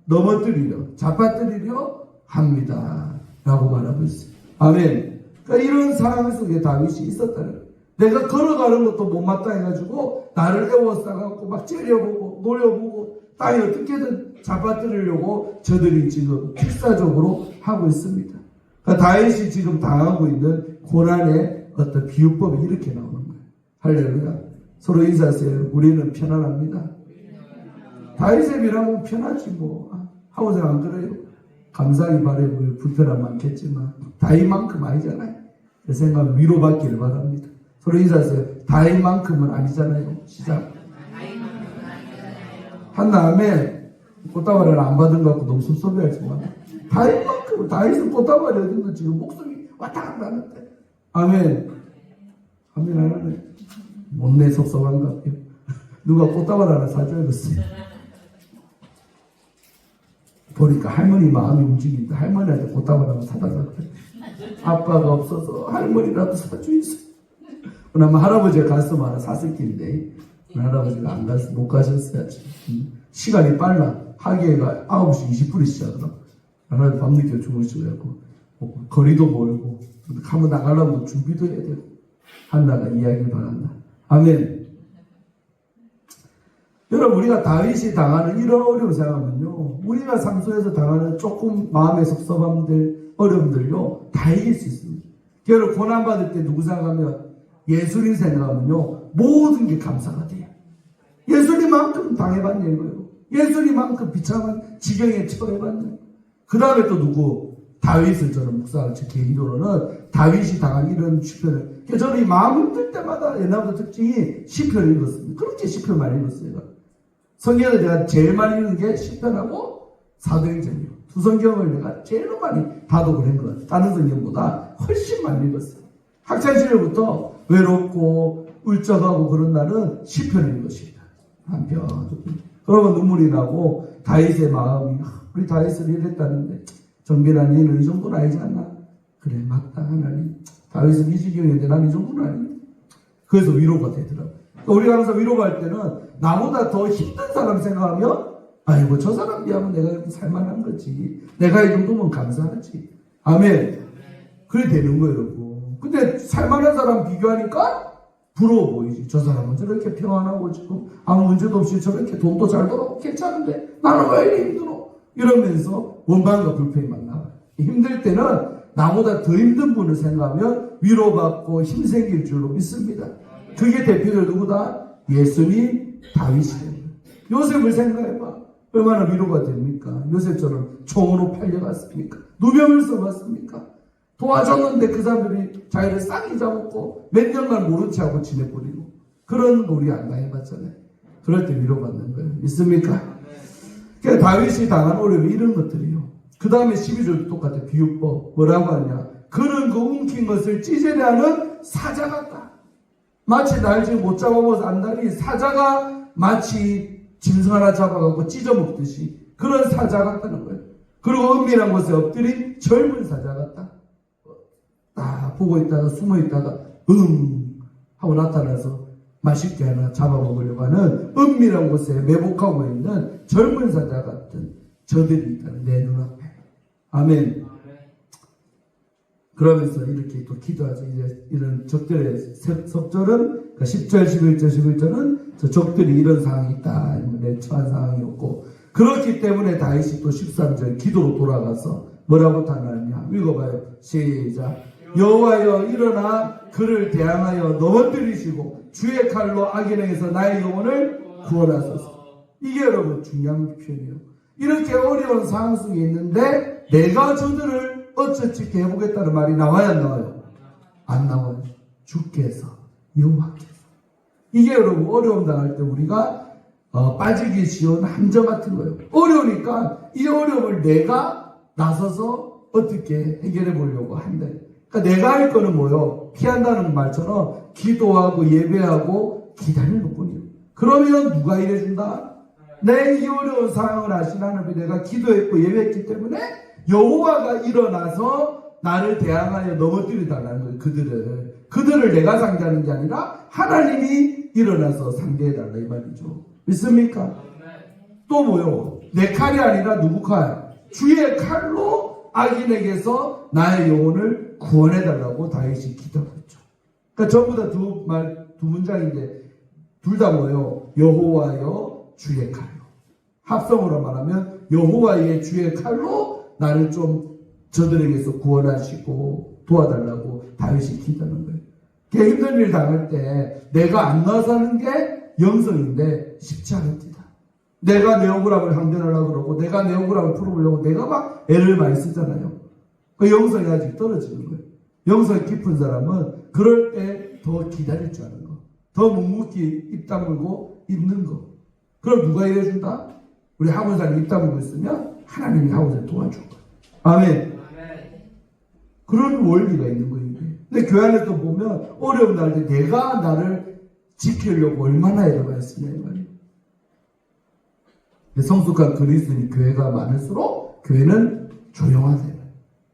넘어뜨리려 잡아뜨리려 합니다 라고 말하고 있어요. 아멘. 그러니까 이런 상황 속에 다윗이 있었다는 거예요. 내가 걸어가는 것도 못마땅 해가지고 나를 애워싸갖고 막 째려보고 노려보고 땅에 어떻게든 잡아뜨리려고 저들이 지금 필사적으로 하고 있습니다. 그러니까 다윗이 지금 당하고 있는 고난의 어떤 비유법이 이렇게 나오는 거예요. 할렐루야. 서로 인사하세요. 우리는 편안합니다. 다윗의 비라면 편하지 뭐. 하고 생각 안 그래요? 감사하기 바라고 불편함 많겠지만 다윗만큼 아니잖아요. 그 생각 위로받기를 바랍니다. 서로 인사하세요. 다윗만큼은 아니잖아요. 시작. 한 다음에 꽃다발을 안 받은 것 같고 너무 섭섭해하지만 다윗만큼은 다윗은 꽃다발이 어딘가 지금 목숨이 왔다 갔다 하는데 아멘. 아멘 안 하네. 못내 섭섭한가 봐요. 누가 꽃다발 하나 사줘야겠어요. 보니까 할머니 마음이 움직인다. 할머니한테 꽃다발 하나 사달라 그래. 아빠가 없어서 할머니라도 사주있어. 그나마 할아버지가 갔으면 하나 샀을 텐데 할아버지가 안 갔어. 못 가셨어야지. 시간이 빨라. 하기가 9시 20분에 시작하더라. 할아버지 밤늦게 주무시고 거리도 멀고 가면 나가려면 준비도 해야 되고 한나가 이야기를 바란다. 아멘. 여러분 우리가 다윗이 당하는 이런 어려움 생각하면요, 우리가 삶 속에서 당하는 조금 마음의 섭섭함들 어려움들요 다 이길 수 있습니다. 여러분 고난받을 때 누구 생각하면 예수님 생각하면요 모든 게 감사가 돼요. 예수님만큼 당해봤냐 이거예요. 예수님만큼 비참한 지경에 처해봤냐. 그 다음에 또 누구? 다윗을 저는 묵상할 제 개인적으로는 다윗이 당한 이런 시편을, 저는 이 마음 힘들 때마다 옛날부터 특징이 시편을 읽었습니다. 그렇게 시편 많이 읽었어요. 성경을 제가 제일 많이 읽는 게 시편하고 사도행전이요. 두 성경을 내가 제일 많이 다독을 한 것 같아요. 다른 성경보다 훨씬 많이 읽었어요. 학창시절부터 외롭고 울적하고 그런 날은 시편을 읽었습니다. 한편. 그러면 눈물이 나고 다윗의 마음이 우리 다윗을 이랬다는데 정빈아 너는 이 정도는 아니지 않나? 그래 맞다 하나님. 다윗은 이 지경인데 난 이 정도는 아니야. 그래서 위로가 되더라고요. 우리가 항상 위로할 때는 나보다 더 힘든 사람 생각하면 아이고 저 사람 비하면 내가 이렇게 살만한 거지. 내가 이 정도면 감사하지. 아멘. 그래 되는 거예요 여러분. 근데 살만한 사람 비교하니까 부러워 보이지. 저 사람은 저렇게 평안하고 지금 아무 문제도 없이 저렇게 돈도 잘 돌아오고 괜찮은데 나는 왜 이렇게 힘들어? 이러면서 원망과 불평이 막 나와요. 힘들 때는 나보다 더 힘든 분을 생각하면 위로받고 힘생길 줄로 믿습니다. 그게 대표적으로 누구다? 예수님, 다윗이에요. 요셉을 생각해봐. 얼마나 위로가 됩니까? 요셉처럼 총으로 팔려갔습니까? 누명을 써봤습니까? 도와줬는데 그 사람들이 자기를 싹 잊어먹고 몇 년간 모른 채 하고 지내버리고 그런 거 우리 안 당해봤잖아요. 그럴 때 위로받는 거예요. 있습니까? 그러니까 다윗이 당한 어려움이 이런 것들이요. 그 다음에 12절도 똑같아. 비유법 뭐라고 하냐? 그는 그 움킨 것을 찢으려 하는 사자 같다. 마치 날 지금 못 잡아먹어서 안다니 사자가 마치 짐승 하나 잡아가고 찢어먹듯이 그런 사자 같다는 거예요. 그리고 은밀한 곳에 엎드린 젊은 사자 같다. 딱 보고 있다가 숨어 있다가 하고 나타나서 맛있게 하나 잡아먹으려고 하는 은밀한 곳에 매복하고 있는 젊은 사자 같은 저들이 있다는 내 눈앞에. 아멘. 그러면서 이렇게 또 기도하죠. 이제 이런 적들의 섭절은 10절, 11절, 11절은 저 적들이 이런 상황이 있다. 내 처한 상황이었고 그렇기 때문에 다윗이 또 13절 기도로 돌아가서 뭐라고 단언하냐? 읽어봐요. 시작. 여호와여 일어나 그를 대항하여 넘어뜨리시고 주의 칼로 악인에게서 나의 영혼을 구원하소서. 이게 여러분 중요한 표현이에요. 이렇게 어려운 상황 속에 있는데 내가 저들을 어쩌지게 해보겠다는 말이 나와야 안 나와요? 안 나와요. 주께서, 여호와께서. 이게 여러분 어려움 당할 때 우리가 빠지기 쉬운 함정 같은 거예요. 어려우니까 이 어려움을 내가 나서서 어떻게 해결해 보려고 한다. 그러니까 내가 할 거는 뭐요? 피한다는 말처럼 기도하고 예배하고 기다리는 것뿐이에요. 그러면 누가 일해준다? 내 이 어려운 상황을 아시는 하나님이 내가 기도했고 예배했기 때문에 여호와가 일어나서 나를 대항하여 넘어뜨리달라는 거예요. 그들을 내가 상대하는 게 아니라 하나님이 일어나서 상대해달라 이 말이죠. 믿습니까? 또 뭐요? 내 칼이 아니라 누구 칼? 주의 칼로 악인에게서 나의 영혼을 구원해달라고 다윗이 기도했죠. 그러니까 전부 다 두 문장인데 둘 다 뭐예요? 여호와여 주의 칼로. 합성으로 말하면 여호와의 주의 칼로 나를 좀 저들에게서 구원하시고 도와달라고 다윗이 기도하는 거예요. 힘든 일 당할 때 내가 안 나서 하는 게 영성인데 쉽지 않습니다. 내가 내 억울함을 항변하려고 그러고 내가 내 억울함을 풀어보려고 내가 막 애를 많이 쓰잖아요. 그 영성이 아직 떨어지는 거예요. 영성이 깊은 사람은 그럴 때 더 기다릴 줄 아는 거. 더 묵묵히 입 다물고 있는 거. 그럼 누가 일해준다? 우리 하원사님 입 다물고 있으면 하나님이 하원사님 도와줄 거예요. 아멘. 그런 원리가 있는 거예요. 근데 교회 안에서 보면 어려운 날 때 내가 나를 지키려고 얼마나 애를 많이 쓰냐 이 말이에요. 성숙한 그리스도인 교회가 많을수록 교회는 조용하세요.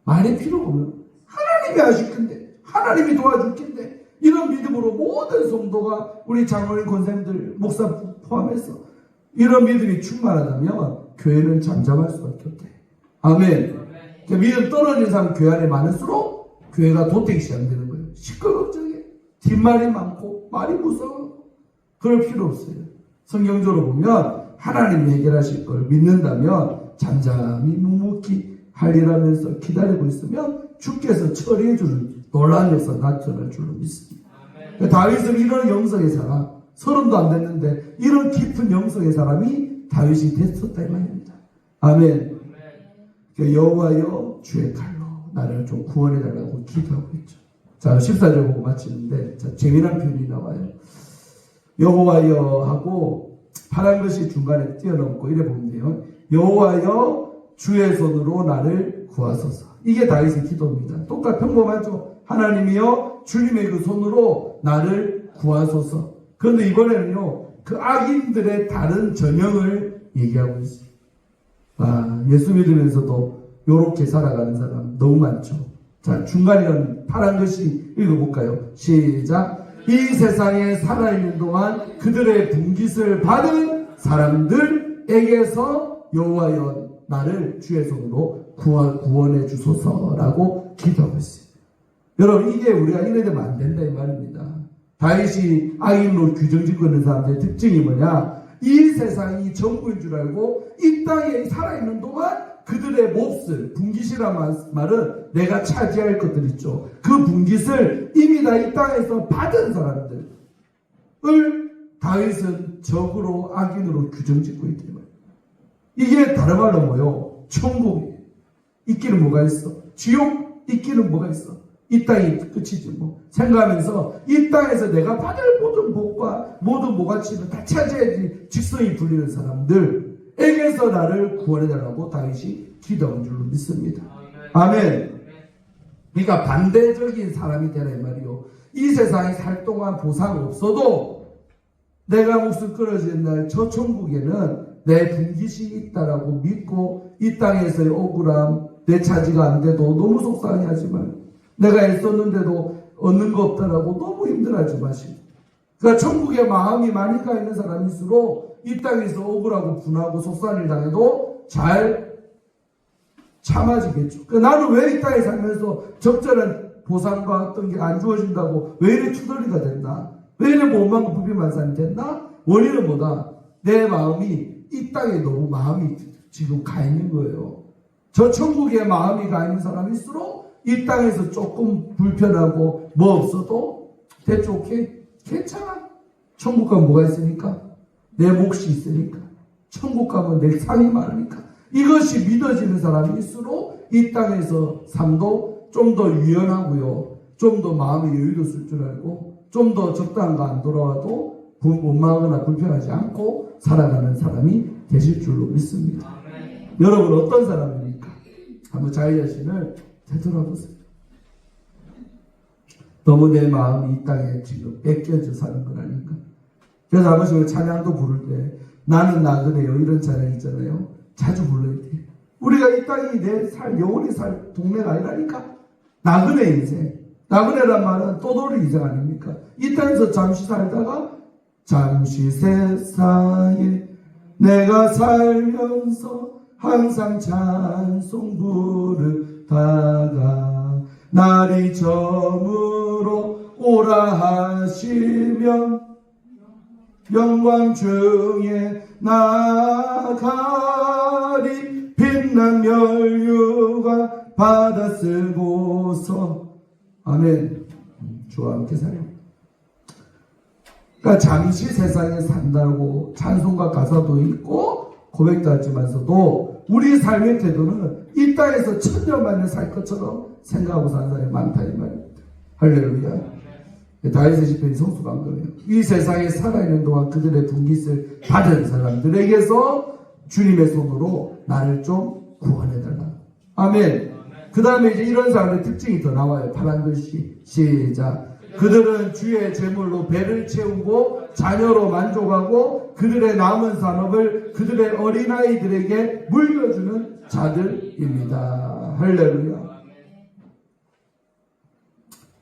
말이 필요가 없는 하나님이 하실 텐데 하나님이 도와줄 텐데 이런 믿음으로 모든 성도가 우리 장로님 권사님들 목사 포함해서 이런 믿음이 충만하다면 교회는 잠잠할 수밖에 없대. 아멘. 믿음 떨어진 사람 교회 안에 많을수록 교회가 도태기 시작되는 거예요. 시끌벅적해. 뒷말이 많고 말이 무서워. 그럴 필요 없어요. 성경적으로 보면 하나님이 해결하실 걸 믿는다면 잠잠히 묵묵히 할 일하면서 기다리고 있으면 주께서 처리해 주는 놀라운 역사 나타날 줄로 믿습니다. 다윗은 이런 영성의 사람, 30도 안 됐는데 이런 깊은 영성의 사람이 다윗이 됐었다 이 말입니다. 아멘. 여호와여 주의 칼로 나를 좀 구원해달라고 기도하고 있죠. 자 14절 보고 마치는데 자, 재미난 표현이 나와요. 여호와여 하고 파란 것이 중간에 뛰어넘고 이래 보는데요. 여호와여 주의 손으로 나를 구하소서. 이게 다윗의 기도입니다. 똑같 평범하죠. 하나님이여 주님의 그 손으로 나를 구하소서. 그런데 이번에는요. 그 악인들의 다른 전형을 얘기하고 있어요. 예수 믿으면서도 요렇게 살아가는 사람 너무 많죠. 자, 중간이라는 파란 것이 읽어볼까요? 시작. 이 세상에 살아있는 동안 그들의 분깃을 받은 사람들에게서 여호와여 나를 주의 손으로 구원해 주소서라고 기도하고 있어요. 여러분 이게 우리가 이래 되면 안 된다 이 말입니다. 다윗이 악인으로 규정짓고 있는 사람들의 특징이 뭐냐? 이 세상이 전부인 줄 알고 이 땅에 살아있는 동안 그들의 몹쓸, 분깃이란 말은 내가 차지할 것들 있죠. 그 분깃을 이미 다 이 땅에서 받은 사람들을 다윗은 적으로 악인으로 규정짓고 있다. 이게 다른 말로 뭐요? 천국이 있기는 뭐가 있어? 지옥 있기는 뭐가 있어? 이 땅이 끝이지 뭐. 생각하면서 이 땅에서 내가 받을 모든 복과 모든 모가치를 다 차지해야지 직성이 불리는 사람들에게서 나를 구원해달라고 다윗이 기도한 줄로 믿습니다. 아멘. 그러니까 반대적인 사람이 되라 이 말이요. 이 세상에 살 동안 보상 없어도 내가 목숨 끊어진 날 저 천국에는 내 분깃이 있다라고 믿고 이 땅에서의 억울함 내 차지가 안 돼도 너무 속상해하지만 내가 애썼는데도 얻는 거 없다라고 너무 힘들어하지 마시고 그러니까 천국에 마음이 많이 가 있는 사람일수록 이 땅에서 억울하고 분하고 속상을 당해도 잘 참아지겠죠. 그러니까 나는 왜 이 땅에 살면서 적절한 보상과 어떤 게 안 주어진다고 왜 이래 투덜리가 됐나? 왜 이래 못만고 부비만산이 됐나? 원인은 뭐다? 내 마음이 이 땅에 너무 마음이 지금 가 있는 거예요. 저 천국에 마음이 가 있는 사람일수록 이 땅에서 조금 불편하고 뭐 없어도 대충 오케이 괜찮아. 천국 가면 뭐가 있으니까? 내 몫이 있으니까. 천국 가면 내 상이 많으니까. 이것이 믿어지는 사람일수록 이 땅에서 삶도 좀 더 유연하고요. 좀 더 마음의 여유도 쓸 줄 알고 좀 더 적당한 거 안 돌아와도 원망하거나 불편하지 않고 살아가는 사람이 되실 줄로 믿습니다. 여러분 어떤 사람입니까? 한번 자기 자신을 되돌아보세요. 너무 내 마음이 이 땅에 지금 뺏겨져 사는 건 아닌가? 그래서 아버지가 찬양도 부를 때 나는 나그네요 이런 찬양 있잖아요. 자주 불러야 돼요. 우리가 이 땅이 내 영원히 살 동네가 아니라니까. 나그네 인생. 나그네란 말은 또돌이 인생 아닙니까? 이 땅에서 잠시 살다가 잠시 세상에 내가 살면서 항상 찬송 부르다가 날이 저물어 오라 하시면 영광 중에 나가리 빛난 멸류가 받아 쓰고서 아멘. 주와 함께 살아요. 그러니까 잠시 세상에 산다고 찬송과 가사도 있고 고백도 하지만서도 우리 삶의 태도는 이 땅에서 천년만년 살 것처럼 생각하고 사는 사람이 많다 이 말입니다. 할렐루야. 다윗의 시편이 성숙한 거예요. 이 세상에 살아있는 동안 그들의 분깃을 받은 사람들에게서 주님의 손으로 나를 좀 구원해달라. 아멘. 그 다음에 이제 이런 사람의 특징이 더 나와요. 파란 글씨 시작. 그들은 주의 제물로 배를 채우고 자녀로 만족하고 그들의 남은 산업을 그들의 어린아이들에게 물려주는 자들입니다. 할렐루야.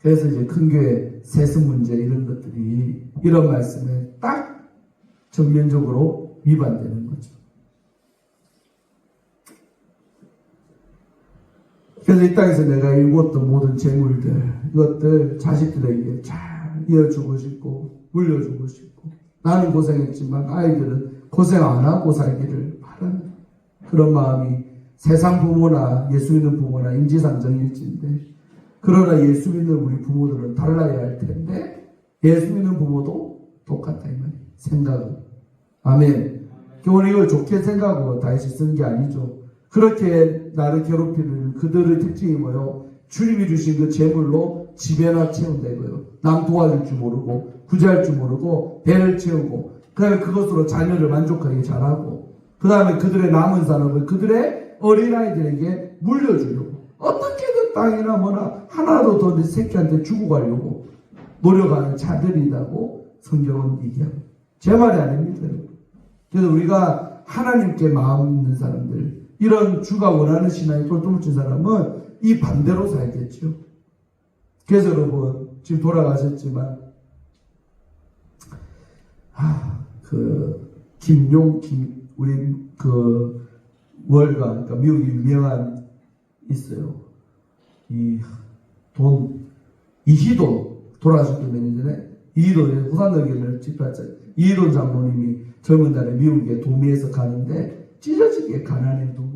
그래서 이제 큰교회 세습 문제 이런 것들이 이런 말씀에 딱 전면적으로 위반되는 거죠. 그래서 이 땅에서 내가 일구었던 모든 재물들 이것들 자식들에게 잘 이어주고 싶고 물려주고 싶고 나는 고생했지만 아이들은 고생 안 하고 살기를 바라는 그런 마음이 세상 부모나 예수 믿는 부모나 인지상정일지인데 그러나 예수 믿는 우리 부모들은 달라야 할 텐데 예수 믿는 부모도 똑같다 이 말이에요. 생각은. 아멘. 오늘 이걸 좋게 생각하고 다윗이 쓴 게 아니죠. 그렇게 나를 괴롭히는 그들의 특징이 뭐요? 주님이 주신 그 재물로 집에나 채운다고요. 남 도와줄 줄 모르고 구제할 줄 모르고 배를 채우고 그 다음에 그것으로 자녀를 만족하게 잘하고 그 다음에 그들의 남은 산업을 그들의 어린아이들에게 물려주려고 어떻게든 땅이나 뭐나 하나라도 더 내 새끼한테 주고 가려고 노력하는 자들이라고 성경은 얘기합니다. 제 말이 아닙니다. 그래서 우리가 하나님께 마음 있는 사람들 이런 주가 원하는 신앙이 똘똘 묻힌 사람은 이 반대로 살겠죠. 그래서 여러분 지금 돌아가셨지만 우리 그 월가 그러니까 미국이 유명한 있어요. 이희돈 돌아가셨기 몇 년 전에 이희돈 후산덕에는 집회했잖아요. 이희돈 장로님이 젊은 날에 미국에 도미에서 가는데 찢어지게 가난해 누구.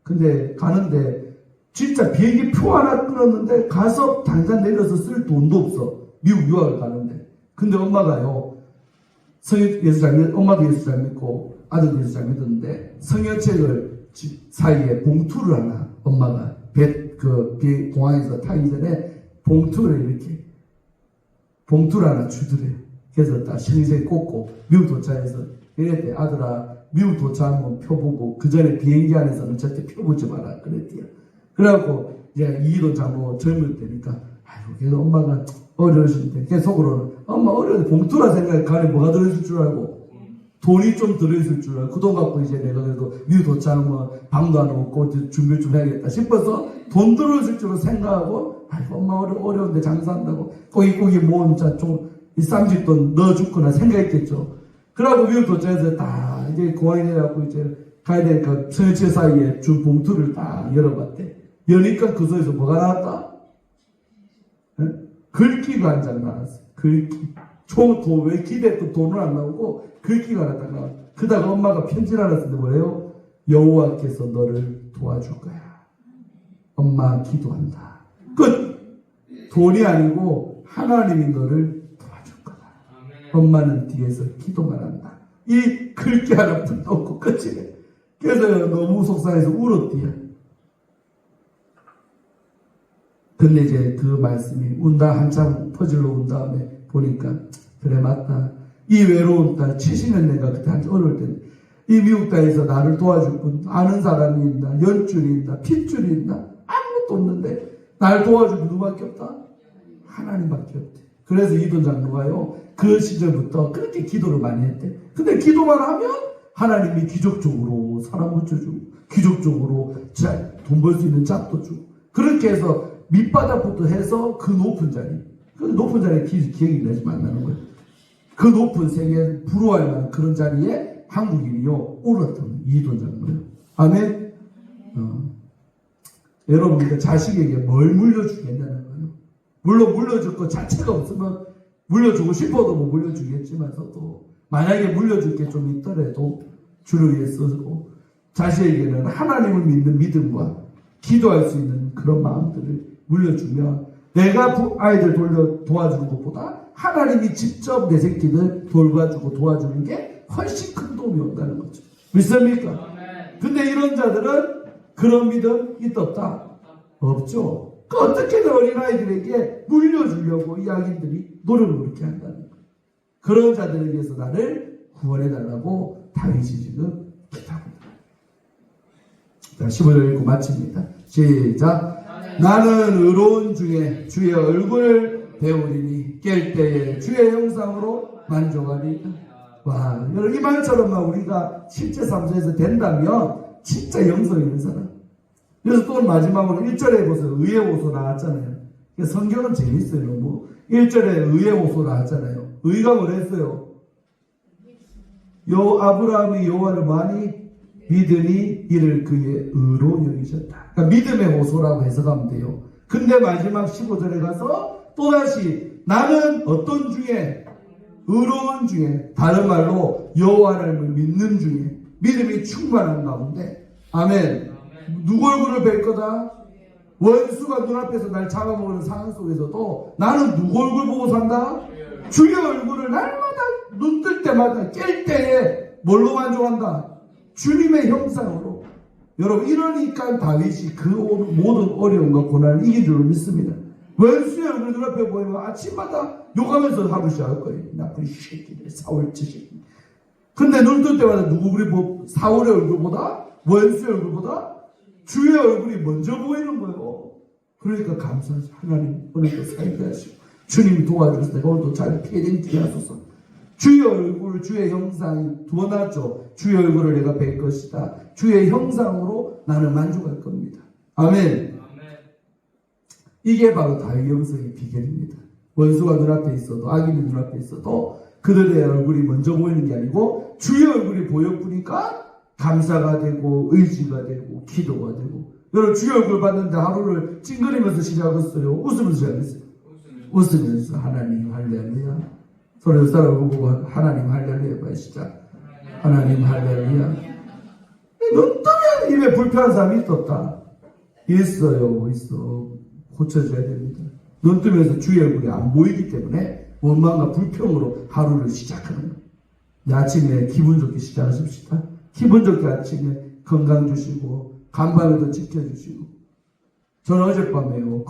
근데 가는데 진짜 비행기 표 하나 끊었는데 가서 당장 내려서 쓸 돈도 없어. 미국 유학을 가는데. 근데 엄마가요. 예수 잘 믿, 엄마도 예수 잘 믿고 아들도 예수 잘 믿었는데 성경책을 집 사이에 봉투를 하나 엄마가 공항에서 타기 전에 봉투를 하나 주더래요. 그래서 딱 신세 꽂고 미국 도착해서 이랬대. 아들아 미국 도착하면 표 보고 그 전에 비행기 안에서는 절대 표 보지 마라 그랬대요. 그래갖고 이제 이희돈 장로 젊을 때니까 아이고 그래도 엄마가 어려우신데 걔 속으로는 엄마 어려운데 봉투라 생각해 가에 뭐가 들어있을 줄 알고 돈이 좀 들어있을 줄 알고 그 돈 갖고 이제 내가 그래도 미국 도착하면 방도 안 오고 준비를 좀 해야겠다 싶어서 돈 들어있을 줄로 생각하고 아이고 엄마 어려운데 장사한다고 꼬깃꼬깃 모은 좀 30돈 넣어줬구나 생각했겠죠. 그러고 미국 도착해서 딱 이제 공항에 내려가고 이제 가야 되니까 천여체 사이에 준 봉투를 딱 열어봤대. 여니까 그 속에서 뭐가 나왔다? 글귀가 한 장 나왔어. 글귀. 왜 기대했던 돈은 안 나오고 글귀가 하나 딱 나왔어. 그다가 엄마가 편지를 하나 쓰는데 뭐래요? 여호와께서 너를 도와줄 거야. 엄마 기도한다. 끝. 돈이 아니고 하나님이 너를 도와줄 거다. 엄마는 뒤에서 기도만 한다. 이 글귀 하나 붙었고 끝이래. 그래서 너무 속상해서 울었대요. 근데 이제 그 말씀이 운다 한참 퍼즐로 운 다음에 보니까 그래 맞다. 이 외로운 딸 70년 내가 그때 한참 어려울 때는 이 미국 땅에서 나를 도와줄 분 아는 사람이 있나 연줄이 있나 핏줄이 있나 아무것도 없는데 날 도와줄 분 누구밖에 없다? 하나님밖에 없대. 그래서 이돈 장로가요 그 시절부터 그렇게 기도를 많이 했대. 근데 기도만 하면 하나님이 기적적으로 사람 붙여주고 기적적으로 돈 벌 수 있는 잡도 주고 그렇게 해서 밑바닥부터 해서 그 높은 자리 그 높은 자리에 기억이 나지 만나는 거예요. 그 높은 세계에 부러워할 만한 그런 자리에 한국인이요 오르던 이돈 장로예요. 아멘. 여러분 자식에게 뭘 물려주겠냐는 거예요. 물론 물려줄 것 자체가 없으면 물려주고 싶어도 뭐 물려주겠지만서도 만약에 물려줄 게 좀 있더라도 주를 위해 쓰고 자식에게는 하나님을 믿는 믿음과 기도할 수 있는 그런 마음들을 물려주면 내가 아이들 도와주는 것보다 하나님이 직접 내 새끼들 돌봐주고 도와주는 게 훨씬 큰 도움이 온다는 거죠. 믿습니까? 근데 이런 자들은 그런 믿음 있었다? 없죠. 그 어떻게든 어린아이들에게 물려주려고 이 악인들이 노력을 그렇게 한다는 거예요. 그런 자들에 대해서 나를 구원해달라고 다윗이 지금 기도합니다. 자, 15절 읽고 마칩니다. 시작. 나는 의로운 중에 주의 얼굴을 배우리니 깰 때에 주의 형상으로 만족하리이다. 와, 여러분 이 말처럼 우리가 실제 삶에서 된다면 진짜 영성 있는 사람. 그래서 또 마지막으로 1절에 보세요. 의의 호소 나왔잖아요. 성경은 재밌어요. 너무 1절에 의의 호소 나왔잖아요. 의가 뭐랬어요? 아브라함이 여호와를 많이 믿으니 이를 그의 의로 여기셨다. 그러니까 믿음의 호소라고 해석하면 돼요. 근데 마지막 15절에 가서 또다시 나는 어떤 중에 의로운 중에 다른 말로 여호와를 믿는 중에 믿음이 충만한 가운데 아멘. 누구 얼굴을 뵐 거다? 원수가 눈앞에서 날 잡아먹는 상황 속에서도 나는 누구 얼굴 보고 산다? 주의 얼굴을 날마다 눈 뜰 때마다 깰 때에 뭘로 만족한다? 주님의 형상으로. 여러분 이러니까 다윗이 그 모든 어려움과 고난을 이긴 줄로 믿습니다. 원수의 얼굴 눈앞에 보이면 아침마다 욕하면서 하루 시작할 거예요. 나쁜 새끼들 사울 지식. 근데 눈 뜰 때마다 사울의 얼굴보다 원수의 얼굴보다 주의 얼굴이 먼저 보이는 거예요. 그러니까 감사하죠. 하나님 오늘도 살게 하시고 주님이 도와주셔서 내가 오늘도 잘 피해내게 하소서. 주의 얼굴, 주의 형상이 두어놨죠. 주의 얼굴을 내가 뵐 것이다. 주의 형상으로 나는 만족할 겁니다. 아멘. 이게 바로 다윗 영성의 비결입니다. 원수가 눈앞에 있어도 악인이 눈앞에 있어도 그들의 얼굴이 먼저 보이는 게 아니고 주의 얼굴이 보여보니까 감사가 되고 의지가 되고 기도가 되고. 여러분 주의 얼굴 봤는데 하루를 찡그리면서 시작했어요? 웃으면서 시작했어요? 웃으면서 하나님 할렐루야. 서로 옆 사람을 보고 하나님 할렐루야 봐요. 시작. 하나님 할렐루야. 눈 뜨면 입에 불편한 사람이 있었다. 있어. 고쳐줘야 됩니다. 눈 뜨면서 주의 얼굴이 안 보이기 때문에 원망과 불평으로 하루를 시작하는 거예요. 아침에 기분 좋게 시작하십시다. 기분 좋게 아침에 건강 주시고 간밤에도 지켜주시고. 저는 어젯밤에요.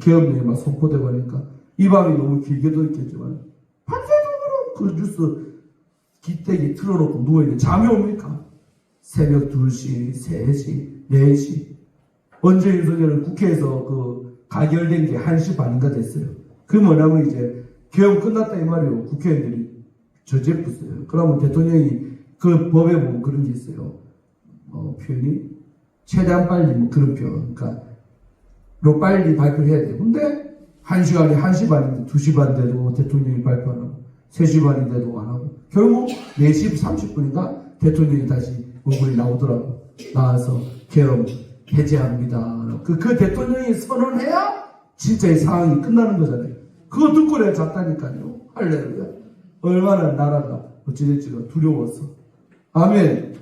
계엄령이 막 선포되고 하니까 이 밤이 너무 길게도 있겠지만 밤새도록 그 뉴스 기대기 틀어놓고 누워있는데 잠이 옵니까? 새벽 2시, 3시, 4시. 언제 윤석열은 국회에서 가결된 게 1시 반인가 됐어요. 그 뭐냐면 이제 계엄 끝났다 이 말이에요. 국회의원들이 저재부어요. 그러면 대통령이 그 법에 보면 그런 게 있어요. 표현이 최대한 빨리 그런 표현. 그러니까 빨리 발표해야 돼요. 근데 1시간이 1시 반인데 2시 반 돼도 대통령이 발표 안 하고 3시 반인데도 안 하고 결국 4시 30분인가 대통령이 다시 얼굴이 나오더라고. 나와서 계엄 해제합니다. 그 대통령이 선언해야 진짜 이 상황이 끝나는 거잖아요. 그거 듣고 내가 잤다니까요. 할렐루야. 얼마나 나라가 어찌됐지가 두려웠어. 아멘.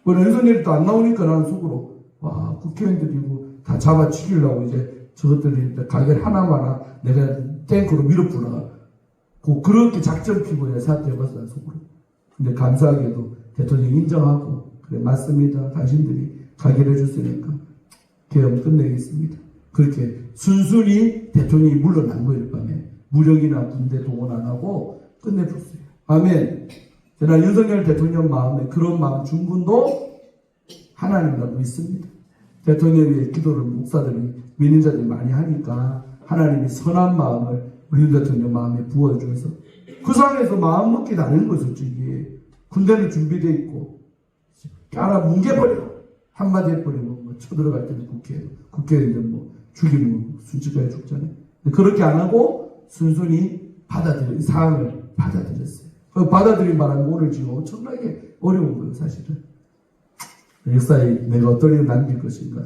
윤석열이 또 안 나오니까 나는 속으로 와 국회의원들이고 다 잡아 죽이려고 이제 저것들이 가게를 하나마나 내가 탱크로 밀어부나 그렇게 작전 피고 내가 사퇴해봤어, 난 속으로. 근데 감사하게도 대통령이 인정하고, 그래, 맞습니다. 당신들이 가게를 해줬으니까 계엄 끝내겠습니다. 그렇게 순순히 대통령이 물러난 거예요, 밤에. 무력이나 군대 동원 안 하고 끝내줬어요. 아멘. 저는 윤석열 대통령 마음에 그런 마음 중군도 하나님이라고 믿습니다. 대통령 위에 기도를 목사들이, 믿는 자들이 많이 하니까 하나님이 선한 마음을 우리 윤 대통령 마음에 부어주어서 그 상황에서 마음 먹기 다른 거죠, 솔직히. 군대는 준비되어 있고, 알아 뭉개버려. 한마디 해버리면 뭐 쳐들어갈 때는 국회의원 뭐 죽이면 순직하게 죽잖아요. 그렇게 안 하고 순순히 이 상황을 받아들였어요. 받아들인 바람에 오늘 지금 엄청나게 어려운 거예요, 사실은. 역사에 내가 어떤 일을 남길 것인가,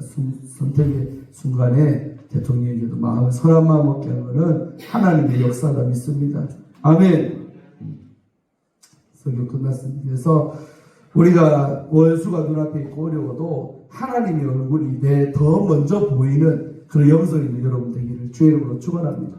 선택의 순간에 대통령에게도 선한 마음 먹게 하는 것은 하나님의 역사다 믿습니다. 아멘. 설교 끝났습니다. 그래서 우리가 원수가 눈앞에 있고 어려워도 하나님의 얼굴이 더 먼저 보이는 그런 영성이 여러분 되기를 주의 이름으로 축원합니다.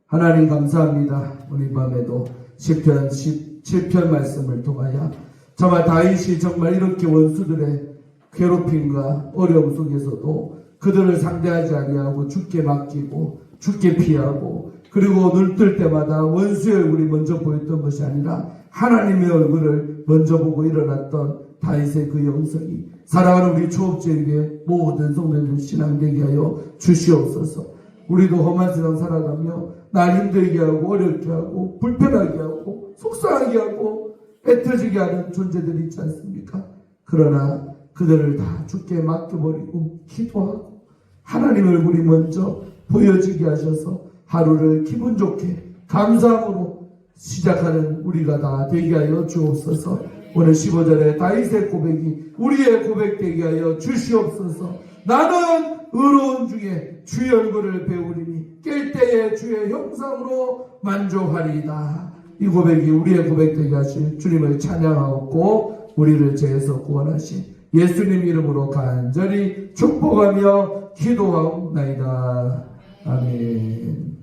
하나님 감사합니다. 오늘 밤에도 시편 17편 말씀을 통하여 정말 다윗이 정말 이렇게 원수들의 괴롭힘과 어려움 속에서도 그들을 상대하지 아니하고 주께 맡기고 주께 피하고, 그리고 눈 뜰 때마다 원수의 얼굴이 먼저 보였던 것이 아니라 하나님의 얼굴을 먼저 보고 일어났던 다윗의 그 영성이 사랑하는 우리 초업제에게 모든 성도들 신앙되게 하여 주시옵소서. 우리도 험한 세상 살아가며 날 힘들게 하고 어렵게 하고 불편하게 하고 속상하게 하고 애터지게 하는 존재들이 있지 않습니까? 그러나 그들을 다 주께 맡겨버리고 기도하고 하나님의 얼굴이 먼저 보여지게 하셔서 하루를 기분 좋게 감사함으로 시작하는 우리가 다 되게 하여 주옵소서. 오늘 15절에 다윗의 고백이 우리의 고백 되게 하여 주시옵소서. 나는 의로운 중에 주의 얼굴을 배우리니 깰 때에 주의 형상으로 만족하리이다. 이 고백이 우리의 고백 되게 하실 주님을 찬양하고 우리를 죄에서 구원하신 예수님 이름으로 간절히 축복하며 기도하옵나이다. 아멘.